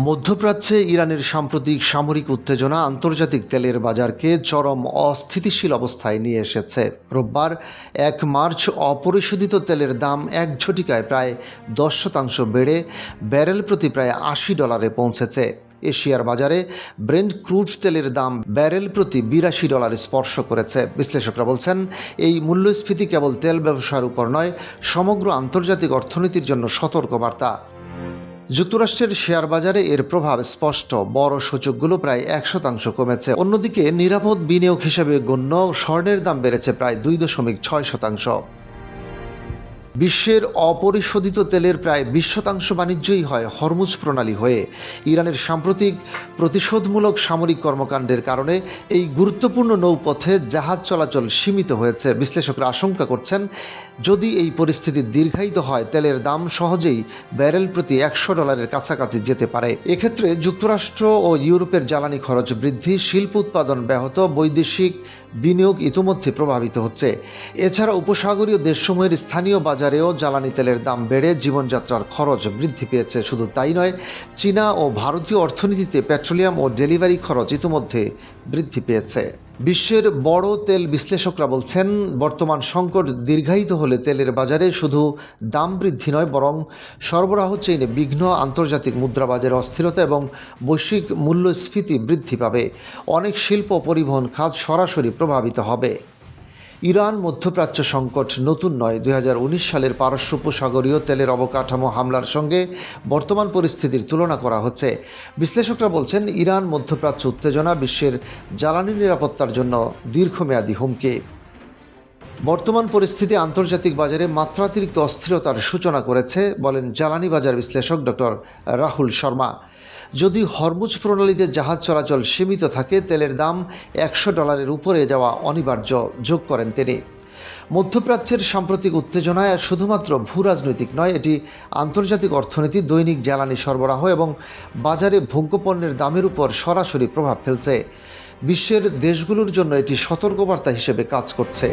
মধ্যপ্রাচ্যে ইরানের সাম্প্রতিক সামরিক উত্তেজনা আন্তর্জাতিক তেলের বাজারকে চরম অস্থিতিশীল অবস্থায় নিয়ে এসেছে। রোববার ১ মার্চ অপরিশোধিত তেলের দাম এক ঝটিকায় প্রায় ১০% বেড়ে ব্যারেল প্রতি প্রায় $৮০ পৌঁছেছে। এশিয়ার বাজারে ব্রেন্ট ক্রুড তেলের দাম ব্যারেল প্রতি $৮২ স্পর্শ করেছে। বিশ্লেষকরা বলছেন, এই মূল্যস্ফীতি কেবল তেল ব্যবসার উপর নয়, সমগ্র আন্তর্জাতিক অর্থনীতির জন্য সতর্কবার্তা। যুক্তরাষ্ট্রের শেয়ার বাজারে এর প্রভাব স্পষ্ট। বড় সূচকগুলো প্রায় ১% কমেছে। অন্যদিকে নিরাপদ বিনিয়োগ হিসেবে গণ্য স্বর্ণের দাম বেড়েছে প্রায় ২.৬%। বিশ্বের অপরিশোধিত তেলের প্রায় ২০% বাণিজ্যই হয় হরমুজ প্রণালী হয়ে। ইরানের সাম্প্রতিক প্রতিশোধমূলক সামরিক কর্মকাণ্ডের কারণে এই গুরুত্বপূর্ণ নৌপথে জাহাজ চলাচল সীমিত হয়েছে। বিশ্লেষকরা আশঙ্কা করছেন, যদি এই পরিস্থিতি দীর্ঘায়িত হয়, তেলের দাম সহজেই ব্যারেল প্রতি $১০০ কাছাকাছি যেতে পারে। এক্ষেত্রে যুক্তরাষ্ট্র ও ইউরোপের জ্বালানি খরচ বৃদ্ধি, শিল্প উৎপাদন ব্যাহত, বৈদেশিক বিনিয়োগ ইতোমধ্যে প্রভাবিত হচ্ছে। এছাড়া উপসাগরীয় দেশসমূহের স্থানীয় বাজারেও জ্বালানি তেলের দাম বেড়ে জীবনযাত্রার খরচ বৃদ্ধি পেয়েছে। শুধু তাই নয়, চীনা ও ভারতীয় অর্থনীতিতে পেট্রোলিয়াম ও ডেলিভারি খরচ ইতোমধ্যে বৃদ্ধি পেয়েছে। বিশ্বের বড় তেল বিশ্লেষকরা বলছেন, বর্তমান সংকট দীর্ঘায়িত হলে তেলের বাজারে শুধু দাম বৃদ্ধি নয়, বরং সরবরাহ চেইনে বিঘ্ন, আন্তর্জাতিক মুদ্রাবাজারে অস্থিরতা এবং বৈশ্বিক মূল্যস্ফীতি বৃদ্ধি পাবে। অনেক শিল্প ও পরিবহন খাত সরাসরি প্রভাবিত হবে। ইরান মধ্যপ্রাচ্য সংকট নতুন নয়। ২০১৯ সালের পারস্য উপসাগরীয় তেলের অবকাঠামো হামলার সঙ্গে বর্তমান পরিস্থিতির তুলনা করা হচ্ছে। বিশ্লেষকরা বলছেন, ইরান মধ্যপ্রাচ্য উত্তেজনা বিশ্বের জ্বালানি নিরাপত্তার জন্য দীর্ঘমেয়াদী হুমকি। বর্তমান পরিস্থিতি আন্তর্জাতিক বাজারে মাত্রাতিরিক্ত অস্থিরতার সূচনা করেছে, বলেন জ্বালানি বাজার বিশ্লেষক ডক্টর রাহুল শর্মা। যদি হরমুজ প্রণালীতে জাহাজ চলাচল সীমিত থাকে, তেলের দাম $১০০ উপরে যাওয়া অনিবার্য, যোগ করেন তিনি। মধ্যপ্রাচ্যের সাম্প্রতিক উত্তেজনায় শুধুমাত্র ভূ রাজনৈতিক নয়, এটি আন্তর্জাতিক অর্থনীতি, দৈনিক জ্বালানি সরবরাহ এবং বাজারে ভোগ্যপণ্যের দামের উপর সরাসরি প্রভাব ফেলছে। বিশ্বের দেশগুলোর জন্য এটি সতর্কবার্তা হিসেবে কাজ করছে।